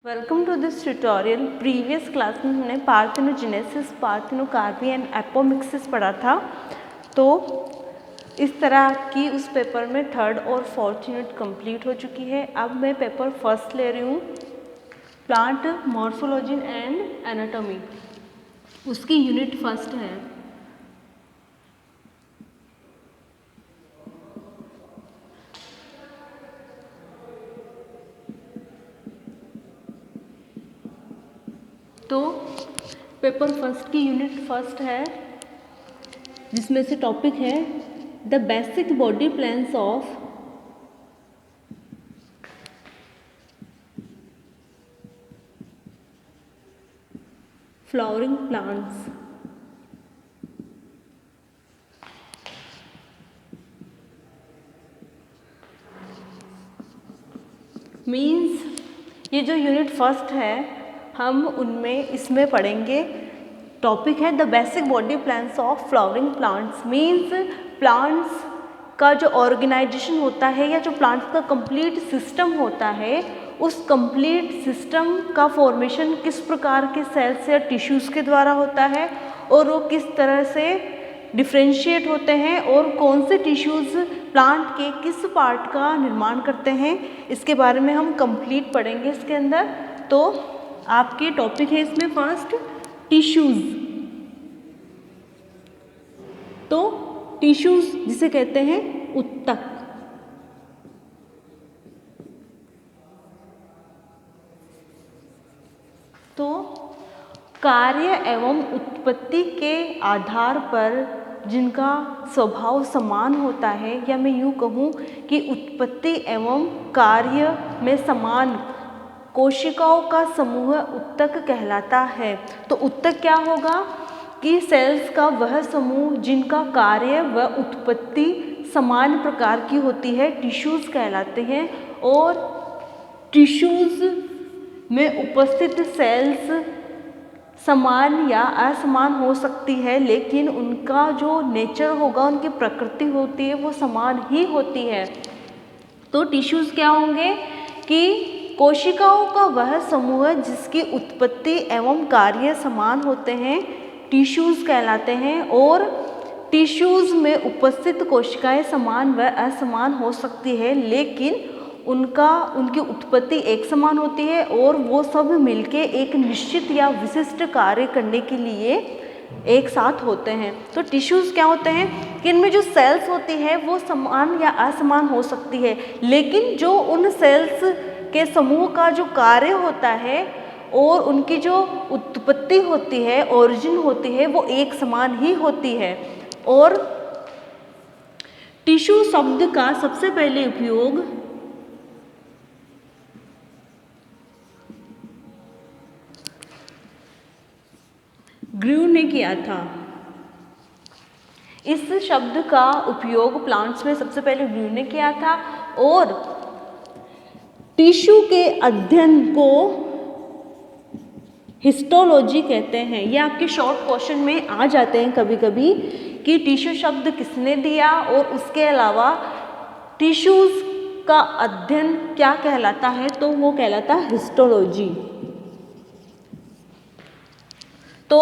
Welcome to this tutorial. Previous class में हमने parthenogenesis, parthenocarpy and apomixis पढ़ा था। तो इस तरह की उस पेपर में थर्ड और फोर्थ यूनिट कंप्लीट हो चुकी है। अब मैं पेपर फर्स्ट ले रही हूँ, प्लांट मॉर्फोलॉजी एंड एनाटॉमी। उसकी यूनिट फर्स्ट है। तो पेपर फर्स्ट की यूनिट फर्स्ट है, जिसमें से टॉपिक है the basic body plans of flowering plants. Means ये जो यूनिट फर्स्ट है हम उनमें इसमें पढ़ेंगे। टॉपिक है the basic body plans of flowering plants. Means plants का जो ऑर्गेनाइजेशन होता है या जो प्लांट्स का कंप्लीट सिस्टम होता है, उस कंप्लीट सिस्टम का फॉर्मेशन किस प्रकार के सेल्स या टिश्यूज़ के द्वारा होता है और वो किस तरह से डिफ्रेंशिएट होते हैं और कौन से टिश्यूज़ प्लांट के किस पार्ट का निर्माण करते हैं, इसके बारे में हम कंप्लीट पढ़ेंगे इसके अंदर। तो आपके टॉपिक है इसमें फर्स्ट टिश्यूज़। तो टिश्यूज़ जिसे कहते हैं उत्तक। तो कार्य एवं उत्पत्ति के आधार पर जिनका स्वभाव समान होता है, या मैं यूँ कहूँ कि उत्पत्ति एवं कार्य में समान कोशिकाओं का समूह उत्तक कहलाता है। तो उत्तक क्या होगा कि सेल्स का वह समूह जिनका कार्य व उत्पत्ति समान प्रकार की होती है, टिश्यूज़ कहलाते हैं। और टिश्यूज़ में उपस्थित सेल्स समान या असमान हो सकती है, लेकिन उनका जो नेचर होगा, उनकी प्रकृति होती है, वो समान ही होती है। तो टिश्यूज़ क्या होंगे कि कोशिकाओं का वह समूह जिसकी उत्पत्ति एवं कार्य समान होते हैं, टिश्यूज़ कहलाते हैं। और टिश्यूज़ में उपस्थित कोशिकाएं समान व असमान हो सकती है, लेकिन उनकी उत्पत्ति एक समान होती है और वो सब मिलके एक निश्चित या विशिष्ट कार्य करने के लिए एक साथ होते हैं। तो टिश्यूज़ क्या होते हैं कि इनमें जो सेल्स होती है वो समान या असमान हो सकती है, लेकिन जो उन सेल्स के समूह का जो कार्य होता है और उनकी जो उत्पत्ति होती है, ओरिजिन होती है, वो एक समान ही होती है। और टिश्यू शब्द का सबसे पहले उपयोग ग्रू ने किया था। इस शब्द का उपयोग प्लांट्स में सबसे पहले ग्रू ने किया था। और टिश्यू के अध्ययन को हिस्टोलॉजी कहते हैं। ये आपके शॉर्ट क्वेश्चन में आ जाते हैं कभी कभी कि टिश्यू शब्द किसने दिया, और उसके अलावा टिश्यूज़ का अध्ययन क्या कहलाता है, तो वो कहलाता है हिस्टोलॉजी। तो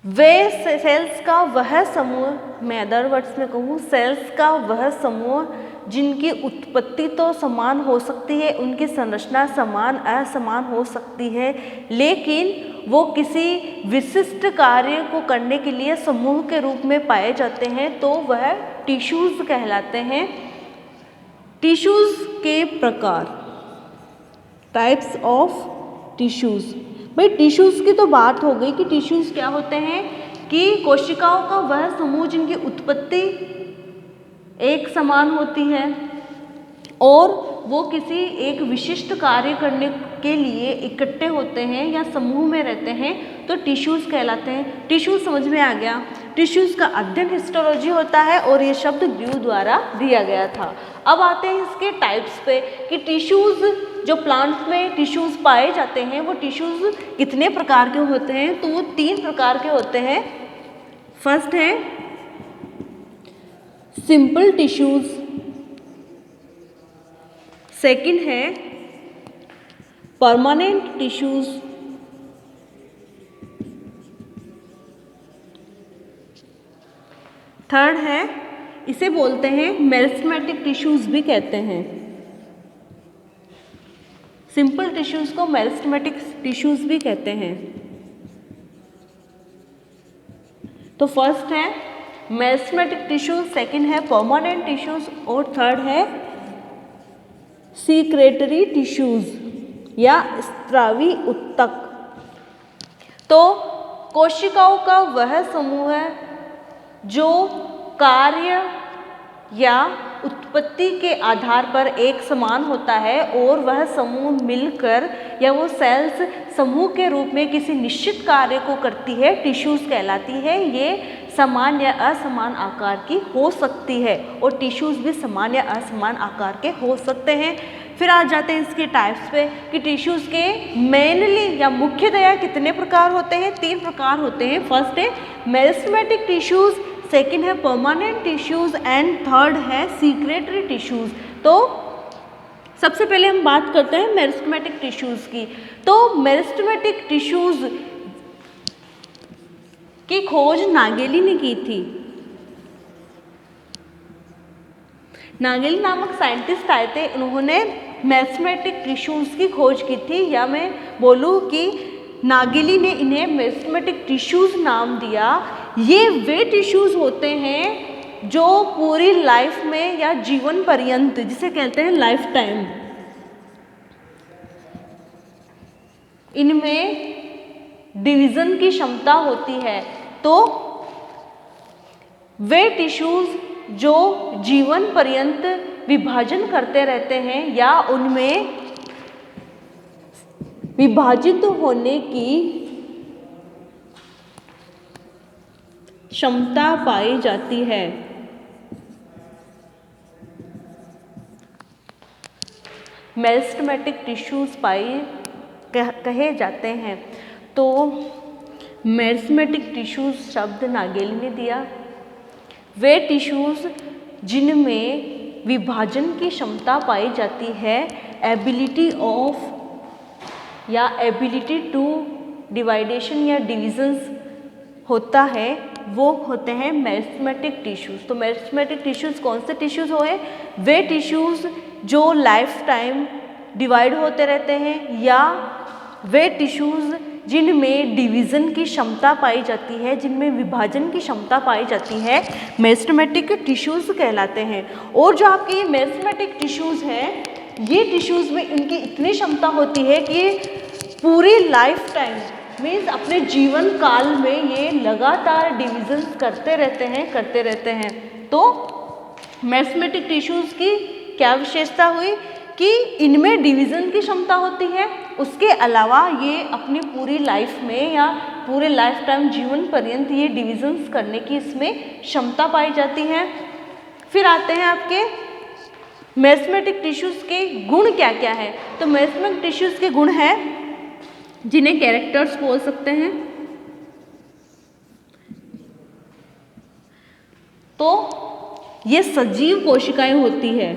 वे सेल्स का वह समूह, मैं अदर वर्ड्स में कहूँ, सेल्स का वह समूह जिनकी उत्पत्ति तो समान हो सकती है, उनकी संरचना समान असमान हो सकती है, लेकिन वो किसी विशिष्ट कार्य को करने के लिए समूह के रूप में पाए जाते हैं, तो वह टिश्यूज़ कहलाते हैं। टिश्यूज़ के प्रकार, टाइप्स ऑफ टिश्यूज़। भाई टिश्यूज़ की तो बात हो गई कि टिश्यूज़ क्या होते हैं कि कोशिकाओं का वह समूह जिनकी उत्पत्ति एक समान होती है और वो किसी एक विशिष्ट कार्य करने के लिए इकट्ठे होते हैं या समूह में रहते हैं, तो टिश्यूज़ कहलाते हैं। टिश्यूज़ समझ में आ गया। टिश्यूज़ का अध्ययन हिस्टोलॉजी होता है और ये शब्द ग्रू द्वारा दिया गया था। अब आते हैं इसके टाइप्स पे कि टिश्यूज़, जो प्लांट्स में टिश्यूज़ पाए जाते हैं, वो टिश्यूज़ कितने प्रकार के होते हैं, तो वो 3 प्रकार के होते हैं। फर्स्ट है सिंपल टिश्यूज़, सेकंड है परमानेंट टिश्यूज, थर्ड है इसे बोलते हैं मेरिस्टेमेटिक टिश्यूज भी कहते हैं। सिंपल टिश्यूज को मेरिस्टेमेटिक टिश्यूज भी कहते हैं। तो फर्स्ट है मेरिस्टेमेटिक टिश्यूज, सेकंड है परमानेंट टिश्यूज और थर्ड है सीक्रेटरी टिश्यूज या स्रावी ऊतक। तो कोशिकाओं का वह समूह है जो कार्य या उत्पत्ति के आधार पर एक समान होता है और वह समूह मिलकर या वो सेल्स समूह के रूप में किसी निश्चित कार्य को करती है, टिश्यूज कहलाती है। ये समान या असमान आकार की हो सकती है और टिश्यूज भी समान या असमान आकार के हो सकते हैं। फिर आ जाते हैं इसके टाइप्स पे कि टिश्यूज के मेनली या मुख्यतया कितने प्रकार होते हैं। 3 प्रकार होते हैं। फर्स्ट है मेरिस्टेमेटिक टिश्यूज, सेकेंड है परमानेंट टिश्यूज एंड थर्ड है सीक्रेटरी टिश्यूज। तो सबसे पहले हम बात करते हैं मेरिस्टेमेटिक टिश्यूज की। तो मेरिस्टेमेटिक टिश्यूज की खोज नागेली ने की थी। नागेली नामक साइंटिस्ट आए थे, उन्होंने मेरिस्टेमेटिक टिश्यूज की खोज की थी, या मैं बोलूँ कि नागेली ने इन्हें मेरिस्टेमेटिक टिश्यूज नाम दिया। ये वे टिश्यूज होते हैं जो पूरी लाइफ में या जीवन पर्यंत, जिसे कहते हैं लाइफ टाइम, इनमें डिवीजन की क्षमता होती है। तो वे टिश्यूज जो जीवन पर्यंत विभाजन करते रहते हैं या उनमें विभाजित होने की क्षमता पाई जाती है। मेरिस्टेमेटिक टिश्यूज कहे जाते हैं। तो मेरिस्टेमेटिक टिश्यूज शब्द नागेली ने दिया। वे टिश्यूज जिनमें विभाजन की क्षमता पाई जाती है, एबिलिटी ऑफ या एबिलिटी टू डिवाइडेशन या डिविजन्स होता है, वो होते हैं मेरिस्टेमेटिक टिश्यूज। तो मेरिस्टेमेटिक टिश्यूज कौन से टिश्यूज हुए? वे टिश्यूज जो लाइफ टाइम डिवाइड होते रहते हैं या वे टिश्यूज जिनमें डिवीज़न की क्षमता पाई जाती है, जिनमें विभाजन की क्षमता पाई जाती है, मेरिस्टेमेटिक टिश्यूज कहलाते हैं। और जो आपके ये मेरिस्टेमेटिक टिश्यूज हैं, ये टिश्यूज में इनकी इतनी क्षमता होती है कि पूरी लाइफ टाइम मीन्स अपने जीवन काल में ये लगातार डिविजन्स करते रहते हैं। तो मेरिस्टेमेटिक टिश्यूज की क्या विशेषता हुई कि इनमें डिवीज़न की क्षमता होती है, उसके अलावा ये अपनी पूरी लाइफ में या पूरे लाइफ टाइम जीवन पर्यंत ये डिविजन्स करने की इसमें क्षमता पाई जाती है। फिर आते हैं आपके मेरिस्टेमेटिक टिश्यूज के गुण क्या क्या है। तो मेरिस्टेमेटिक टिश्यूज के गुण हैं जिन्हें कैरेक्टर्स बोल सकते हैं। तो ये सजीव कोशिकाएं होती है।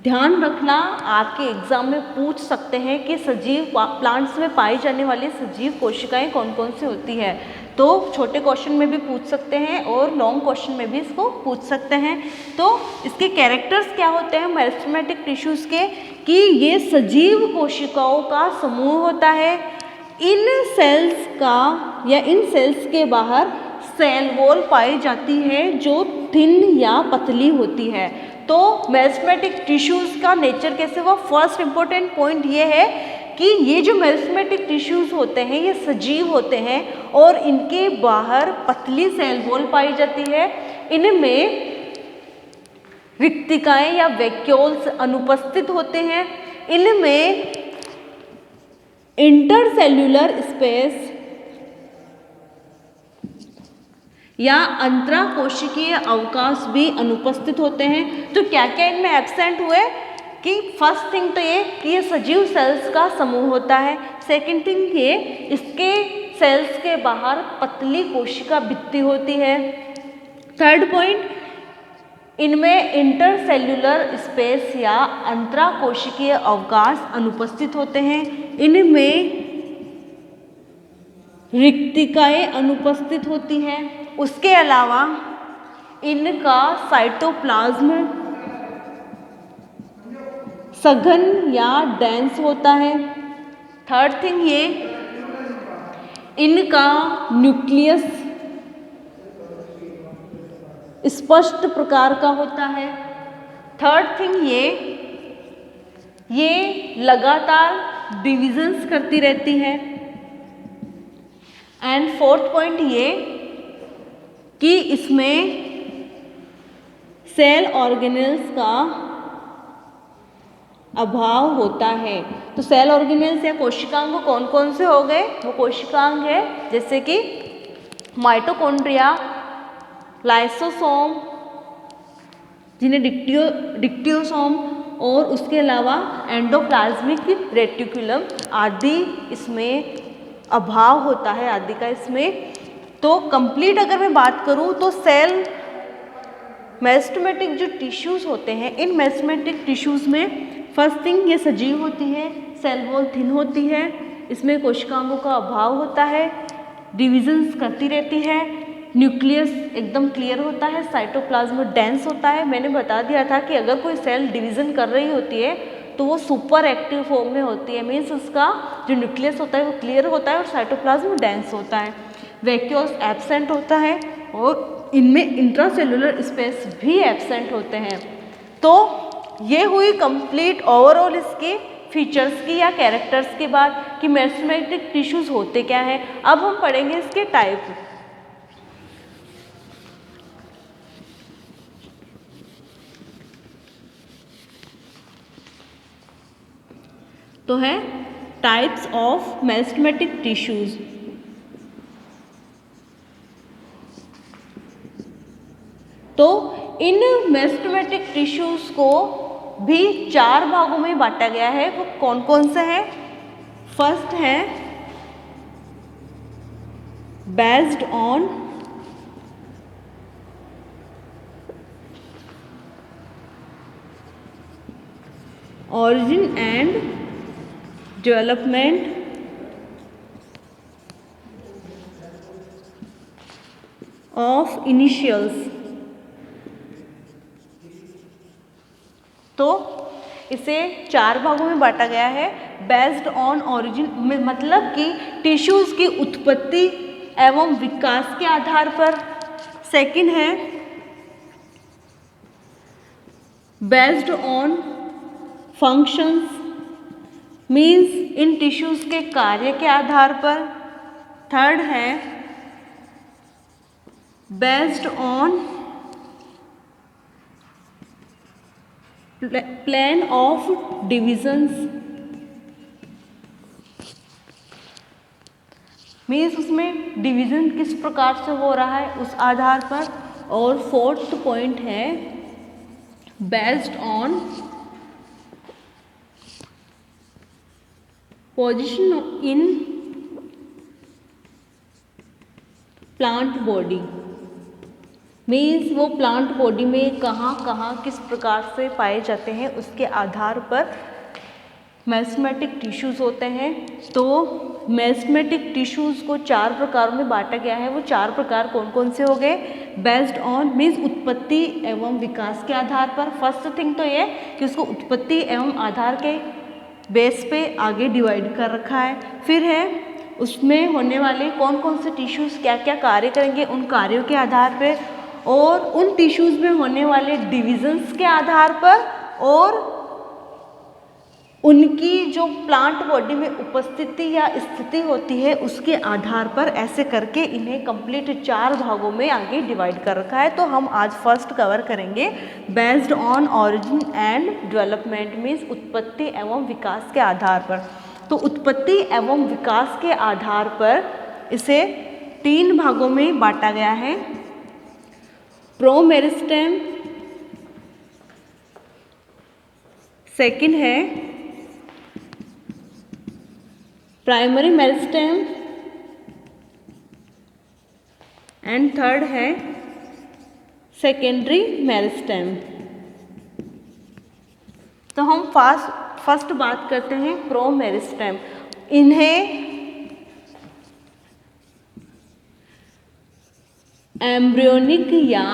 ध्यान रखना, आपके एग्जाम में पूछ सकते हैं कि सजीव प्लांट्स में पाई जाने वाली सजीव कोशिकाएं कौन कौन सी होती है। तो छोटे क्वेश्चन में भी पूछ सकते हैं और लॉन्ग क्वेश्चन में भी इसको पूछ सकते हैं। तो इसके कैरेक्टर्स क्या होते हैं मेरिस्टेमेटिक टिश्यूज के, कि ये सजीव कोशिकाओं का समूह होता है। इन सेल्स का या इन सेल्स के बाहर सेल वॉल पाई जाती है जो थिन या पतली होती है। तो मेरिस्टेमेटिक टिश्यूज का नेचर कैसे हुआ, फर्स्ट इंपॉर्टेंट पॉइंट ये है कि ये जो मेरिस्टेमेटिक टिश्यूज होते हैं ये सजीव होते हैं और इनके बाहर पतली सेल वॉल पाई जाती है। इनमें रिक्तिकाएं या वैक्यूल्स अनुपस्थित होते हैं। इनमें इंटरसेल्यूलर स्पेस या अंतराकोशिकीय अवकाश भी अनुपस्थित होते हैं। तो क्या क्या इनमें एब्सेंट हुए कि फर्स्ट थिंग तो ये कि ये सजीव सेल्स का समूह होता है। सेकंड थिंग ये इसके सेल्स के बाहर पतली कोशिका भित्ति होती है। थर्ड पॉइंट, इनमें इंटरसेल्युलर स्पेस या अंतराकोशिकीय अवकाश अनुपस्थित होते हैं। इनमें रिक्तिकाएं अनुपस्थित होती हैं। उसके अलावा इनका साइटोप्लाज्म सघन या डेंस होता है। थर्ड थिंग, ये इनका न्यूक्लियस स्पष्ट प्रकार का होता है। थर्ड थिंग, ये लगातार डिविजन्स करती रहती है। एंड फोर्थ पॉइंट ये कि इसमें सेल ऑर्गेनेल्स का अभाव होता है। तो सेल ऑर्गेनेल्स या कोशिकांग कौन कौन से हो गए? वो कोशिकांग है जैसे कि माइटोकॉन्ड्रिया, लाइसोसोम जिन्हें डिक्टियोसोम, और उसके अलावा एंडोप्लाज्मिक रेटिकुलम आदि इसमें अभाव होता है आदि का इसमें। तो कंप्लीट अगर मैं बात करूं तो सेल मेरिस्टेमेटिक जो टिश्यूज होते हैं, इन मेरिस्टेमेटिक टिश्यूज में फर्स्ट थिंग ये सजीव होती है, सेल वॉल थिन होती है, इसमें कोशिकांगों का अभाव होता है, डिविजन्स करती रहती है, न्यूक्लियस एकदम क्लियर होता है, साइटोप्लाज्म डेंस होता है। मैंने बता दिया था कि अगर कोई सेल डिवीजन कर रही होती है तो वो सुपर एक्टिव फॉर्म में होती है, मीन्स उसका जो न्यूक्लियस होता है वो क्लियर होता है और साइटोप्लाज्म डेंस होता है। वैक्यूल्स एब्सेंट होता है और इनमें इंट्रासेलुलर स्पेस भी एब्सेंट होते हैं। तो ये हुई कंप्लीट ओवरऑल इसके फीचर्स की या कैरेक्टर्स की बात कि मेरिस्टेमेटिक टिश्यूज होते क्या हैं। अब हम पढ़ेंगे इसके टाइप। तो है टाइप्स ऑफ मेरिस्टेमेटिक टिश्यूज। तो इन मेरिस्टेमेटिक टिश्यूज को भी 4 भागों में बांटा गया है। वो कौन कौन से हैं? फर्स्ट है based on origin and development of initials। तो इसे 4 भागों में बांटा गया है। बेस्ड ऑन ओरिजिन मतलब कि टिश्यूज की उत्पत्ति एवं विकास के आधार पर। सेकंड है based on functions, means in tissues के कार्य के आधार पर। थर्ड है based on plan of divisions, means उसमें डिवीजन किस प्रकार से हो रहा है उस आधार पर। और फोर्थ पॉइंट है based on position in plant body, means वो प्लांट बॉडी में कहाँ कहाँ किस प्रकार से पाए जाते हैं उसके आधार पर मेरिस्टेमेटिक टिश्यूज होते हैं। तो मेरिस्टेमेटिक टिश्यूज को 4 प्रकारों में बांटा गया है। वो 4 प्रकार कौन कौन से हो गए? बेस्ड ऑन मीन्स उत्पत्ति एवं विकास के आधार पर। फर्स्ट थिंग तो ये कि उसको उत्पत्ति एवं आधार के बेस पे आगे डिवाइड कर रखा है। फिर है उसमें होने वाले कौन कौन से टिश्यूज क्या क्या कार्य करेंगे उन कार्यों के आधार पे, और उन टिश्यूज में होने वाले डिविजन्स के आधार पर, और उनकी जो प्लांट बॉडी में उपस्थिति या स्थिति होती है उसके आधार पर। ऐसे करके इन्हें कंप्लीट 4 भागों में आगे डिवाइड कर रखा है। तो हम आज फर्स्ट कवर करेंगे based on origin and development, means उत्पत्ति एवं विकास के आधार पर। तो उत्पत्ति एवं विकास के आधार पर इसे 3 भागों में बांटा गया है। प्रोमेरिस्टेम, सेकंड है प्राइमरी मेरिस्टेम, एंड थर्ड है सेकेंडरी मेरिस्टेम। तो हम फर्स्ट बात करते हैं प्रो मेरिस्टेम। इन्हें एम्ब्रियोनिक या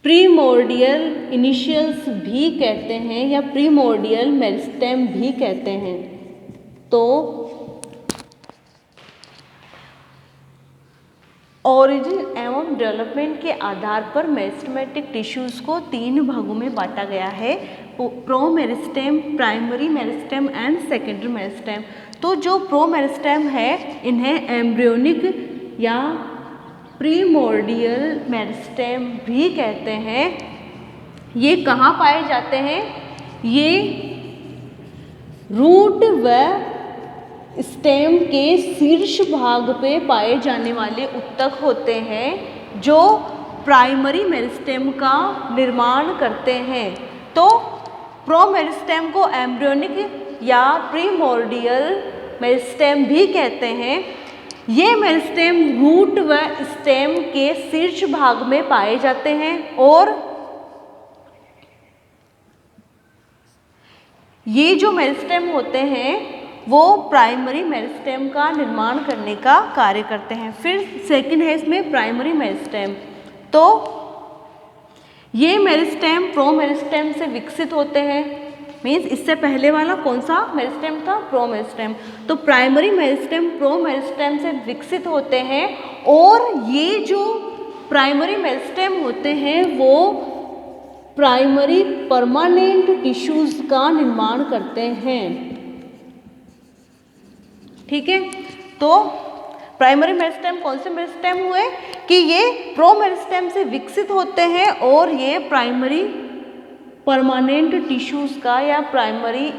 प्रीमोर्डियल इनिशियल्स भी कहते हैं या प्रीमोर्डियल मेरिस्टेम भी कहते हैं। तो ओरिजिन एवं डेवलपमेंट के आधार पर मेरिस्टेमेटिक टिश्यूज़ को 3 भागों में बांटा गया है, pro meristem, primary meristem and secondary meristem. तो जो प्रो मेरिस्टेम है इन्हें एम्ब्रियोनिक या प्रीमोर्डियल मेरिस्टेम भी कहते हैं। ये कहाँ पाए जाते हैं? ये रूट व स्टेम के शीर्ष भाग पे पाए जाने वाले उत्तक होते हैं जो प्राइमरी मेरिस्टेम का निर्माण करते हैं। तो प्रो मेरिस्टेम को एम्ब्रियोनिक या प्रीमोर्डियल मेरिस्टेम भी कहते हैं। ये मेरिस्टेम रूट व स्टेम के शीर्ष भाग में पाए जाते हैं और ये जो मेरिस्टेम होते हैं वो प्राइमरी मेरिस्टेम का निर्माण करने का कार्य करते हैं। फिर सेकंड है इसमें प्राइमरी मेरिस्टेम। तो ये मेरिस्टेम प्रो मेरिस्टेम से विकसित होते हैं। मीन्स इससे पहले वाला कौन सा मेरिस्टेम था? Pro meristem. तो प्राइमरी मेरिस्टेम प्रो मेरिस्टेम से विकसित होते हैं और ये जो प्राइमरी मेरिस्टेम होते हैं वो प्राइमरी परमानेंट टिश्यूज का निर्माण करते हैं। ठीक है, तो प्राइमरी मेरिस्टेम कौन से मेरिस्टेम हुए कि ये प्रो मेरिस्टेम से विकसित होते हैं और ये प्राइमरी परमानेंट टिश्यूज का या प्राइमरी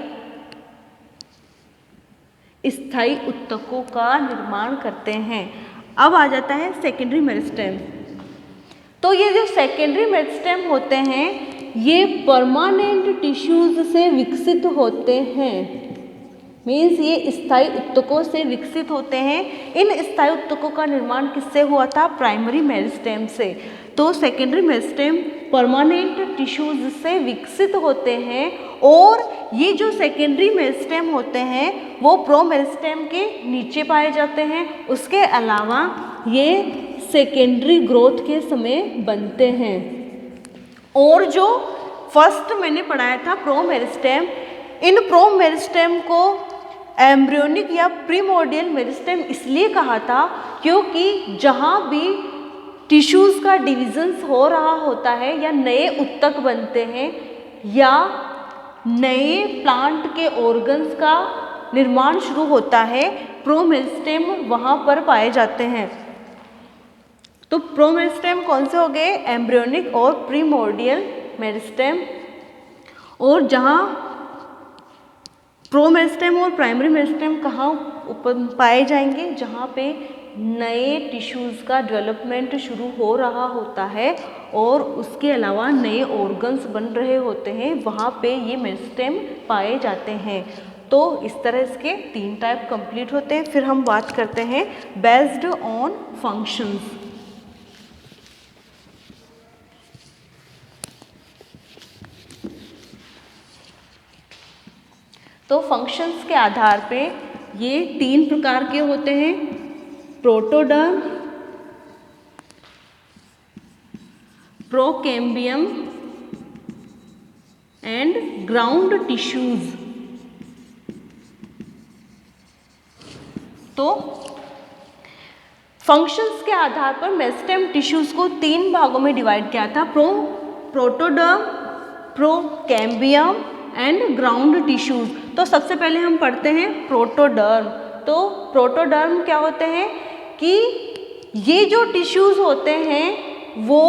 स्थायी उत्तकों का निर्माण करते हैं। अब आ जाता है सेकेंडरी मेरिस्टेम। तो ये जो सेकेंडरी मेरिस्टेम होते हैं ये परमानेंट टिश्यूज से विकसित होते हैं। मीन्स ये स्थायी उत्तकों से विकसित होते हैं। इन स्थायी उत्तकों का निर्माण किससे हुआ था? प्राइमरी मेरिस्टेम से। तो सेकेंडरी मेरिस्टेम परमानेंट टिश्यूज से विकसित होते हैं और ये जो सेकेंडरी मेरिस्टेम होते हैं वो प्रो मेरिस्टेम के नीचे पाए जाते हैं। उसके अलावा ये सेकेंडरी ग्रोथ के समय बनते हैं। और जो फर्स्ट मैंने पढ़ाया था pro meristem, in pro meristem को एम्ब्रियोनिक या प्रीमोर्डियल मेरिस्टेम इसलिए कहा था क्योंकि जहाँ भी टिश्यूज़ का डिविजन्स हो रहा होता है या नए उत्तक बनते हैं या नए प्लांट के ऑर्गन्स का निर्माण शुरू होता है, प्रो मेरिस्टेम वहाँ पर पाए जाते हैं। तो प्रो मेरिस्टेम कौन से हो गए? एम्ब्रियोनिक और प्रीमोर्डियल मेरिस्टेम। और जहाँ प्रो मेरिस्टेम और प्राइमरी मेरिस्टेम कहाँ पाए जाएंगे? जहाँ पे नए टिश्यूज़ का डेवलपमेंट शुरू हो रहा होता है और उसके अलावा नए ऑर्गन्स बन रहे होते हैं, वहाँ पे ये मेरिस्टेम पाए जाते हैं। तो इस तरह इसके 3 टाइप कंप्लीट होते हैं। फिर हम बात करते हैं बेस्ड ऑन फंक्शंस। तो फंक्शंस के आधार पे ये 3 प्रकार के होते हैं: protoderm, procambium and ground tissues. तो फंक्शंस के आधार पर मेरिस्टेम टिश्यूज को 3 भागों में डिवाइड किया था: protoderm, procambium and ground tissues. तो सबसे पहले हम पढ़ते हैं प्रोटोडर्म। तो प्रोटोडर्म क्या होते हैं कि ये जो टिश्यूज होते हैं वो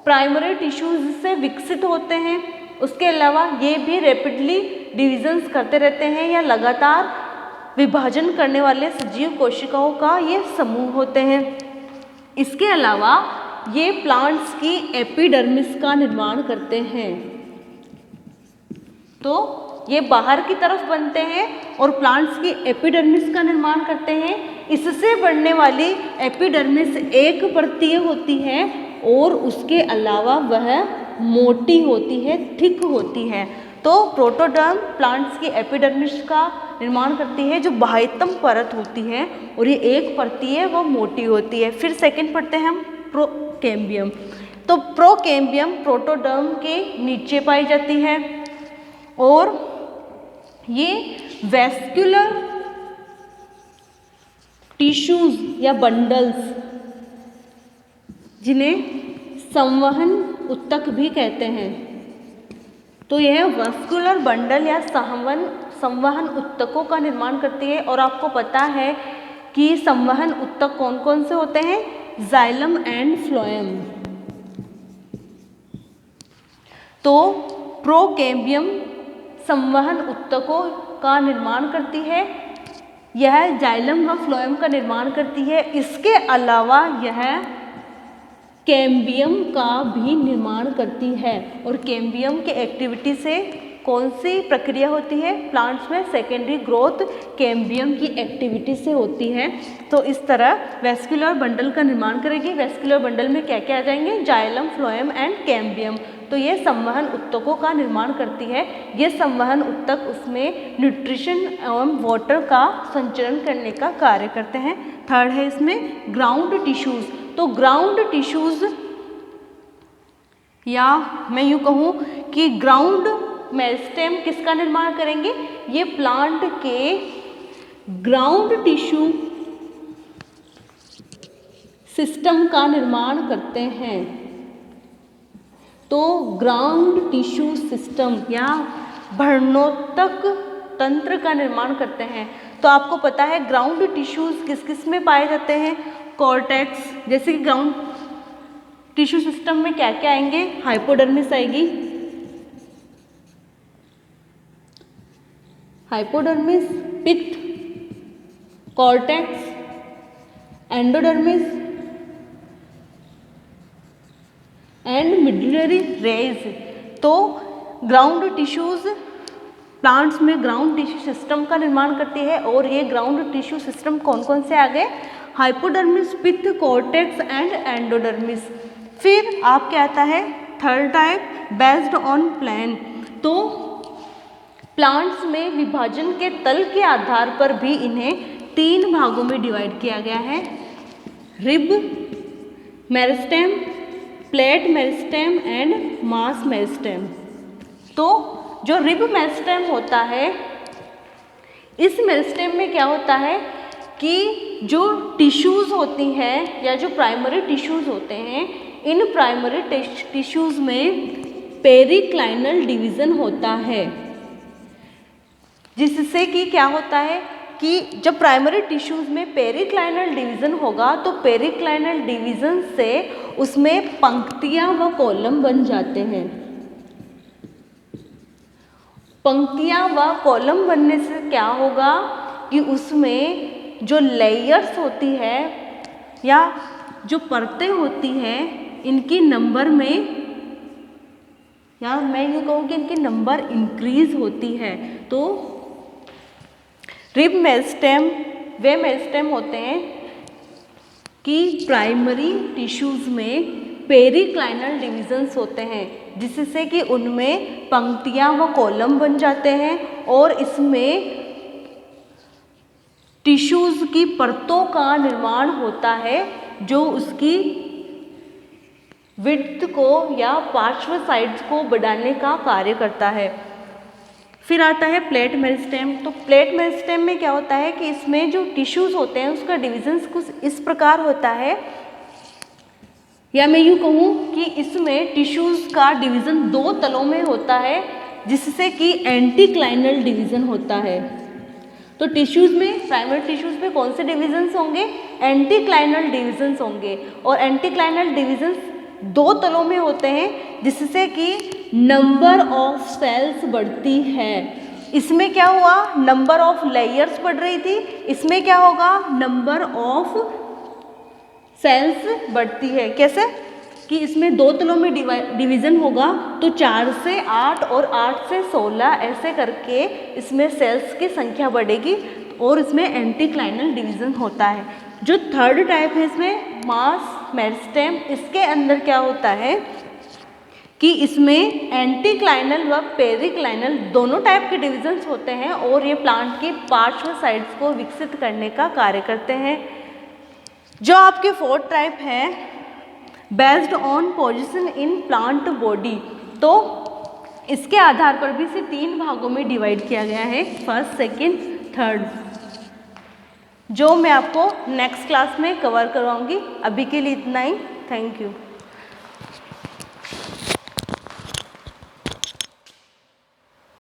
प्राइमरी टिश्यूज से विकसित होते हैं। उसके अलावा ये भी रैपिडली डिविजन्स करते रहते हैं या लगातार विभाजन करने वाले सजीव कोशिकाओं का ये समूह होते हैं। इसके अलावा ये प्लांट्स की एपिडर्मिस का निर्माण करते हैं। तो ये बाहर की तरफ बनते हैं और प्लांट्स की एपिडर्मिस का निर्माण करते हैं। इससे बनने वाली एपिडर्मिस एक परतीय होती है और उसके अलावा वह मोटी होती है, थिक होती है। तो प्रोटोडर्म प्लांट्स की एपिडर्मिस का निर्माण करती है जो बाह्यतम परत होती है और ये एक परतीय व मोटी होती है। फिर सेकंड पढ़ते हैं हम प्रोकेम्बियम। तो प्रोकेम्बियम प्रोटोडर्म के नीचे पाई जाती है और ये वेस्कुलर टिश्यूज या बंडल्स, जिन्हें संवहन उत्तक भी कहते हैं, तो यह वेस्कुलर बंडल या संवहन उत्तकों का निर्माण करती है। और आपको पता है कि संवहन उत्तक कौन कौन से होते हैं? Xylem and phloem. तो प्रोकेम्बियम संवहन उत्तकों का निर्माण करती है, यह जाइलम व फ्लोएम का निर्माण करती है। इसके अलावा यह कैम्बियम का भी निर्माण करती है। और कैम्बियम के एक्टिविटी से कौन सी प्रक्रिया होती है? प्लांट्स में सेकेंडरी ग्रोथ कैम्बियम की एक्टिविटी से होती है। तो इस तरह वेस्कुलर बंडल का निर्माण करेगी। वेस्कुलर बंडल में क्या क्या आ जाएंगे? Xylem, phloem and cambium. तो ये संवहन उत्तकों का निर्माण करती है। ये संवहन उत्तक उसमें न्यूट्रिशन एवं वाटर का संचरण करने का कार्य करते हैं। थर्ड है इसमें ग्राउंड टिश्यूज। तो ग्राउंड टिश्यूज, या मैं यूँ कहूँ कि ग्राउंड मेरिस्टेम किसका निर्माण करेंगे? ये प्लांट के ग्राउंड टिश्यू सिस्टम का निर्माण करते हैं। तो ग्राउंड टिश्यू सिस्टम या भ्रूणोत्तक तंत्र का निर्माण करते हैं। तो आपको पता है ग्राउंड टिश्यूज किस किस में पाए जाते हैं? कॉर्टेक्स, जैसे कि ग्राउंड टिश्यू सिस्टम में क्या क्या आएंगे? हाइपोडर्मिस आएगी, hypodermis, pith, cortex, endodermis and medullary rays. तो ग्राउंड टिश्यूज प्लांट्स में ग्राउंड टिश्यू सिस्टम का निर्माण करती है। और ये ग्राउंड टिश्यू सिस्टम कौन कौन से आ गए? Hypodermis, pith, cortex and endodermis. फिर आपके आता है third type, based on plan. तो प्लांट्स में विभाजन के तल के आधार पर भी इन्हें 3 भागों में डिवाइड किया गया है। Rib meristem, plate meristem and mass meristem. तो जो रिब मेरिस्टेम होता है, इस मेरिस्टेम में क्या होता है कि जो टिश्यूज़ होती हैं या जो प्राइमरी टिश्यूज़ होते हैं, इन प्राइमरी टिश्यूज़ में पेरिक्लाइनल डिवीज़न होता है। जिससे कि क्या होता है कि जब प्राइमरी टिश्यूज़ में पेरिक्लाइनल डिवीज़न होगा तो पेरिक्लाइनल डिवीज़न से उसमें पंक्तियाँ व कॉलम बन जाते हैं। पंक्तियाँ व कॉलम बनने से क्या होगा कि उसमें जो लेयर्स होती है या जो परतें होती हैं, इनकी नंबर में, या मैं यूँ कहूँ कि इनकी नंबर इंक्रीज होती है। तो रिब मेरिस्टेम वे मेरिस्टेम होते हैं कि प्राइमरी टिश्यूज़ में पेरिक्लाइनल डिवीजन्स होते हैं, जिससे कि उनमें पंक्तियाँ व कॉलम बन जाते हैं और इसमें टिश्यूज़ की परतों का निर्माण होता है जो उसकी विड्थ को या पार्श्व साइड्स को बढ़ाने का कार्य करता है। फिर आता है प्लेट मेरिस्टेम। तो प्लेट मेरिस्टेम में क्या होता है कि इसमें जो टिश्यूज़ होते हैं उसका डिविजन्स कुछ इस प्रकार होता है, या मैं यूँ कहूँ कि इसमें टिश्यूज़ का डिवीज़न 2 तलों में होता है, जिससे कि एंटीक्लाइनल डिवीज़न होता है। तो टिश्यूज़ में, प्राइमरी टिश्यूज़ में कौन से डिविजन्स होंगे? एंटीक्लाइनल डिविजन्स होंगे। और एंटीक्लाइनल डिविजन्स 2 तलों में होते हैं, जिससे कि नंबर ऑफ सेल्स बढ़ती है। इसमें क्या हुआ? नंबर ऑफ लेयर्स बढ़ रही थी, इसमें क्या होगा? नंबर ऑफ सेल्स बढ़ती है। कैसे? कि इसमें 2 तलों में डिवीज़न होगा तो 4 से 8 और 8 से 16 ऐसे करके इसमें सेल्स की संख्या बढ़ेगी और इसमें एंटीक्लाइनल डिवीज़न होता है। जो थर्ड टाइप है इसमें मास मेरिस्टेम, इसके अंदर क्या होता है कि इसमें एंटीक्लाइनल व पेरिक्लाइनल दोनों टाइप के डिविजन्स होते हैं और ये प्लांट की पार्श्व साइड्स को विकसित करने का कार्य करते हैं। जो आपके फोर्थ टाइप है based on position in plant body, तो इसके आधार पर भी इसे 3 भागों में डिवाइड किया गया है, फर्स्ट, सेकंड, थर्ड, जो मैं आपको नेक्स्ट क्लास में कवर करवाऊंगी। अभी के लिए इतना ही, थैंक यू।